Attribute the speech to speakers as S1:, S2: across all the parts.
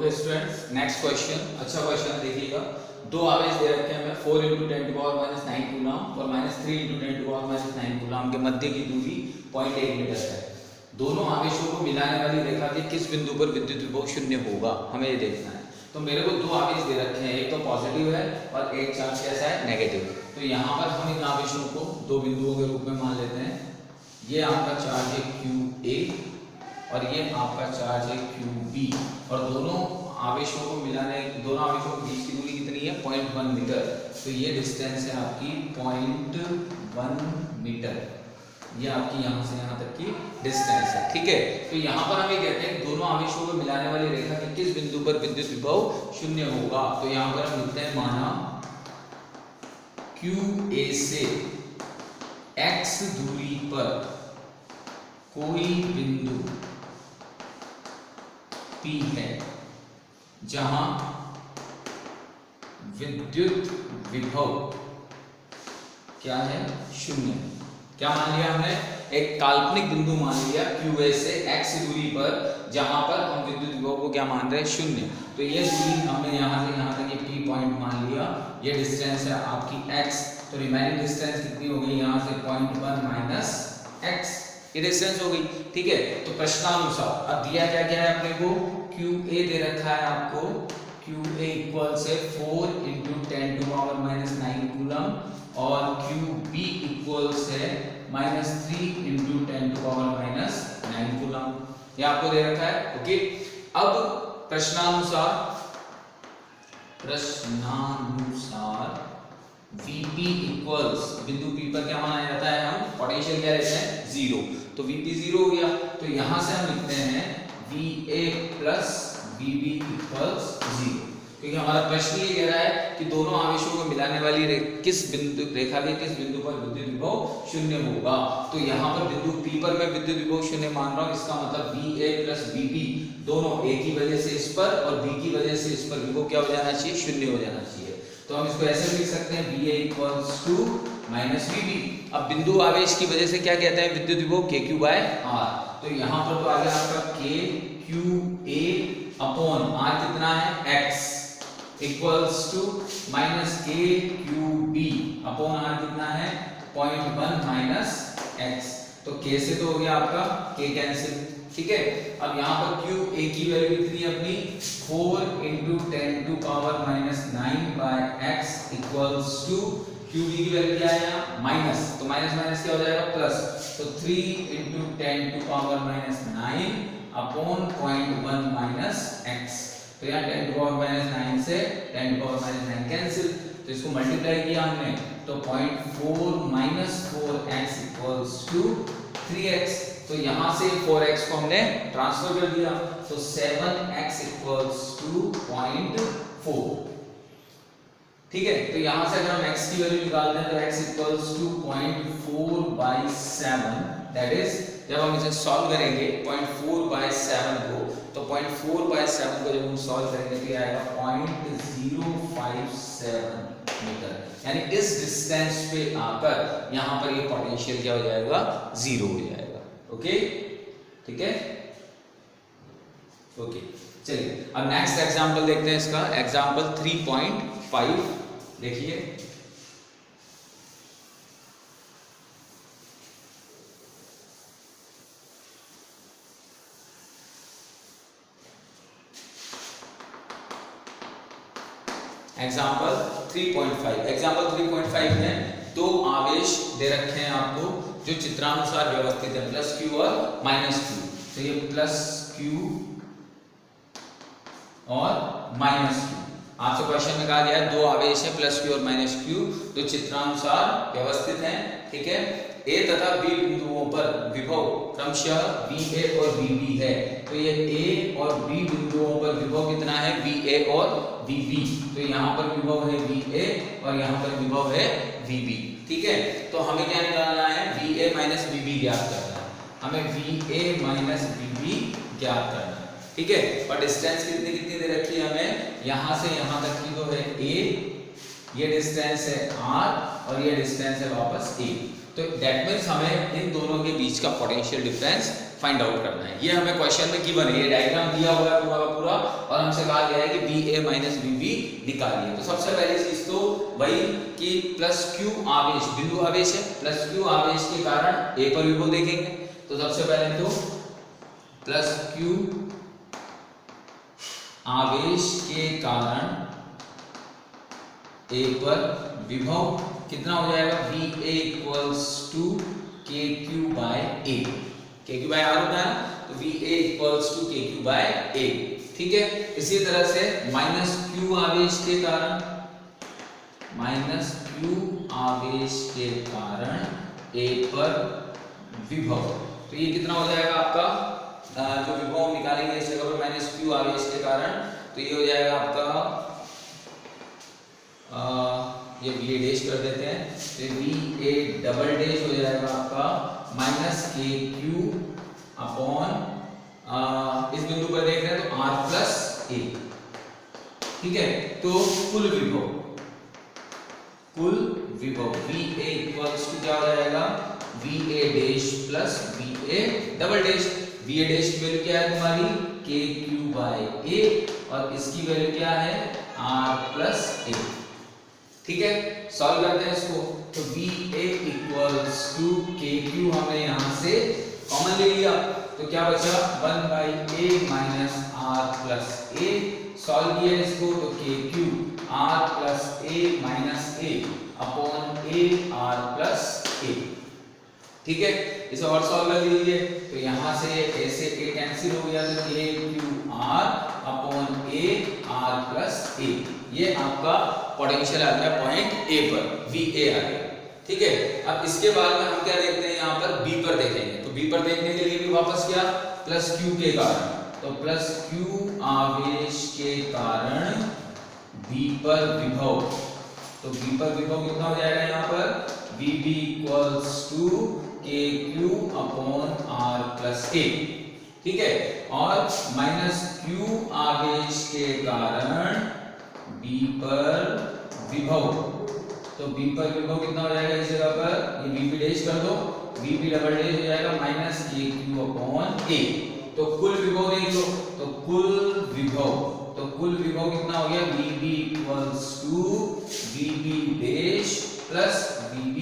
S1: Okay students, next question. अच्छा question देखिएगा। दो आवेश दे रखे हैं हमें 4 × 10⁻⁹ कूलम और -3 × 10⁻⁹ कूलम के मध्य की दूरी 0.1 मीटर है। दोनों आवेशों को मिलाने वाली रेखा के किस बिंदु पर विद्युत विभव शून्य होगा, हमें ये देखना है। तो मेरे को दो आवेश दे रखे हैं, एक तो पॉजिटिव है और एक चार्ज कैसा है, नेगेटिव। तो यहाँ पर हम इन आवेशों को दो बिंदुओं के रूप में मान लेते हैं। ये आपका चार्ज है QA और ये आपका चार्ज है QB और दोनों आवेशों को मिलाने, दोनों आवेशों के बीच की दूरी कितनी है, 0.1 मीटर। तो ये डिस्टेंस है आपकी 0.1 मीटर। ये आपकी यहाँ से यहाँ तक की डिस्टेंस है, ठीक है। तो यहाँ पर हम ये कहते हैं दोनों आवेशों को मिलाने वाली रेखा के किस बिंदु पर विद्युत विभव शून्य होगा। तो यहाँ पर हम लिखते हैं, माना QA से x दूरी पर कोई बिंदु P है जहां विद्युत विभव क्या है, शून्य। क्या मान लिया हमने, एक काल्पनिक बिंदु मान लिया QA से x दूरी पर, जहां पर हम विद्युत विभव को क्या मान रहे हैं, शून्य। तो ये दूरी हमने यहां से यहां तक ये P पॉइंट मान लिया। ये डिस्टेंस है आपकी x। तो रिमेनिंग डिस्टेंस कितनी हो गई, यहां से 0.1 माइनस x, ये डिस्टेंस हो गई, ठीक है। तो प्रश्नानुसार अब दिया क्या क्या है अपने को, QA दे रखा है आपको, QA इक्वल से 4 × 10⁻⁹ कूलम और QB इक्वल से -3 × 10⁻⁹ कूलम, ये आपको दे रखा है, ओके। अब प्रश्नानुसार VP इक्वल्स, बिंदु P पर क्या माना जाता है, हम पोटेंशियल क्या लेते हैं, 0। तो VP 0 हो गया। तो यहां से हम लिखते हैं VA + VB इक्वल्स 0, क्योंकि हमारा प्रश्न ये कह रहा है कि दोनों आवेशों को मिलाने वाली किस बिंदु रेखा के किस बिंदु पर विद्युत विभव शून्य होगा। तो यहाँ पर बिंदु P पर मैं विद्युत विभव शून्य मान रहा हूँ, इसका मतलब VA + VB दोनों A की वजह से इस पर और B की वजह से इस पर विभव क्या हो जाना चाहिए, शून्य हो जाना चाहिए। तो हम इसको ऐसे लिख सकते हैं, VA = -VB। अब बिंदु आवेश की वजह से क्या कहते हैं, विद्युत विभव KQ/R। तो यहाँ पर तो आ गया आपका KQA अपॉन R कितना है, x equals to -KQB upon R कितना है, 0.1 माइनस x। तो K से तो हो गया आपका K कैंसिल, ठीक है। अब यहाँ पर QA की वैल्यू कितनी है अपनी, 4 × 10⁻⁹ x इक्वल्स टू QB की वैल्यू क्या है यहाँ, माइनस, तो माइनस माइनस क्या हो जाएगा, प्लस। तो 3 × 10⁻⁹ अपॉन 0.1 माइनस x। तो यहाँ 10⁻⁹ से 10⁻⁹ कैंसिल, तो इसको मल्टीप्लाई किया हमने, तो 0.4 - 4x इक्वल्स टू 3x। तो यहाँ से 4x को हमने ट्रांसफर कर दिया, तो 7x इक्वल्स टू 0.4, ठीक है। तो यहाँ से अगर हम x की वैल्यू निकालते हैं तो x equals to 0.4/7, that is जब हम इसे सॉल्व करेंगे 0.4/7 को, तो 0.4/7 को जब हम सॉल्व करेंगे तो ये आएगा 0.057 मीटर। यानी इस डिस्टेंस पे आकर यहाँ पर ये पोटेंशियल क्या हो जाएगा, 0 हो जाएगा, ओके, ठीक है, ओके। चलिए अब नेक्स्ट एग्जांपल देखते हैं इसका, एग्जांपल 3.5 देखिए। एग्जाम्पल 3.5 में दो आवेश दे रखे हैं आपको जो चित्रानुसार व्यवस्थित है, +Q और -Q। तो ये +Q और -Q, आपसे क्वेश्चन में कहा गया है दो आवेश है +Q और -Q जो चित्रानुसार व्यवस्थित हैं, ठीक है। A तथा B बिंदुओं पर विभव क्रमशः VA और VB है। तो ये A और B बिंदुओं पर विभव कितना है, VA और VB। तो यहाँ पर विभव है VA और यहाँ पर विभव है VB, ठीक है। तो हमें क्या निकालना है, VA - VB ज्ञात करना है, हमें VA - VB ज्ञात करना है, ठीक है। और डिस्टेंस कितनी कितनी दे रखी है हमें, यहाँ से यहाँ तक की तो है A, ये डिस्टेंस है R और ये डिस्टेंस है वापस A। तो दैट मीन्स हमें इन दोनों के बीच का पोटेंशियल डिफरेंस फाइंड आउट करना है। ये हमें क्वेश्चन में गिवन है, ये डायग्राम दिया हुआ है पूरा का पूरा और हमसे कहा गया है कि VA माइनस VB निकालिए। तो सबसे पहली चीज तो वही कि प्लस Q आवेश, बिंदु आवेश है, प्लस Q आवेश के कारण A पर विभव देखेंगे। तो सबसे पहले तो प्लस Q आवेश के कारण A पर विभव कितना हो जाएगा, VA equals to KQ by A, KQ by R होता है ना, तो VA equals to KQ by A। ठीक है, इसी तरह से माइनस Q आवेश के कारण, माइनस Q आवेश के कारण A पर विभव, तो ये कितना हो जाएगा आपका, जो विभव निकालेंगे इस जगह पर माइनस Q आवेश के कारण, तो ये हो जाएगा आपका ये VA डैश कर देते हैं, तो VA डबल डैश हो जाएगा आपका माइनस KQ अपॉन, इस बिंदु पर देख रहे हैं तो R प्लस A। ठीक है, तो कुल विभव VA इक्वल्स टू क्या हो जाएगा, VA dash plus VA double dash. VA dash की वैल्यू क्या है तुम्हारी, KQ बाय A, और इसकी वैल्यू क्या है, R प्लस A। ठीक है, सॉल्व करते हैं इसको। तो VA इक्वल्स टू KQ हमने यहां से कॉमन ले लिया, तो क्या बचा 1 by A minus R plus A। Solve किया इसको तो KQ R plus A minus A upon A R plus A। ठीक है, इसे और सॉल्व कर लीजिए, तो यहां से ऐसे A कैंसिल हो गया, तो KQ R upon A R plus A। ये आपका पोटेंशियल आ गया पॉइंट A पर, VA आ गया। ठीक है, अब इसके बाद में हम क्या देखते हैं, यहाँ पर B पर देखेंगे। तो B पर देखने के लिए भी वापस क्या, प्लस Q के कारण, तो प्लस Q आवेश के कारण B पर विभव, तो B पर विभव कितना हो जाएगा यहाँ पर, VB equals to KQ upon R plus A। ठीक है, और माइनस Q आवेश के कारण B पर विभव, तो B पर विभव कितना हो जाएगा इस जगह पर, ये VB डैश कर दो, VB डबल डैश हो जाएगा माइनस KQ अपॉन A। तो कुल विभव देख लो, तो कुल विभव कितना हो गया, VB equals to VB dash plus VB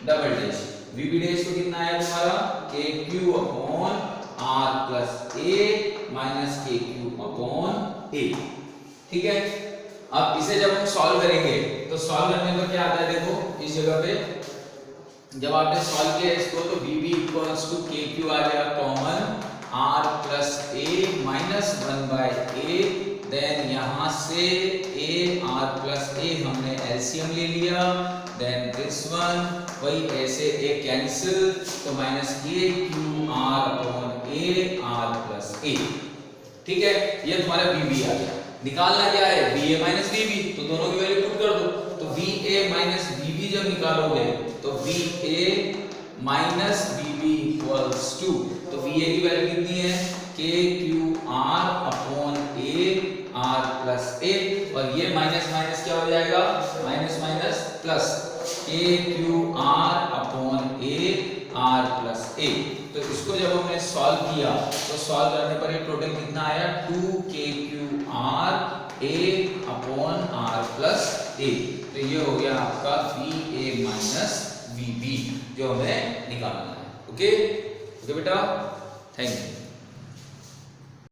S1: double dash. VB dash तो कितना है तुम्हारा, KQ upon R plus A minus KQ upon A। ठीक है, अब इसे जब हम सॉल्व करेंगे तो सॉल्व करने पर क्या आता है, देखो इस जगह पे जब आपने सॉल्व किया इसको, तो VB इक्वल्स टू KQ आ गया common, R plus A minus 1 by A, then यहां से A R प्लस A हमने एलसीएम ले लिया, देन दिस वन वही ऐसे A कैंसिल, तो minus KQ R upon A R plus A। ठीक है, ये तुम्हारा VB आ गया। निकालना क्या है, VA माइनस VB, तो दोनों की वैल्यू पुट कर दो, तो VA माइनस VB जब निकालोगे तो VA minus VB equals to, तो VA की वैल्यू कितनी है, KQ R upon A R plus A, और ये माइनस माइनस क्या हो जाएगा, minus minus plus, KQ R upon A R plus A। तो इसको जब हमने सॉल्व किया तो सॉल्व करने पर ये टोटल कितना आया, 2KQ R A upon R plus A। तो ये हो गया आपका VA माइनस VB जो हमें निकालना है। ओके बेटा, थैंक यू।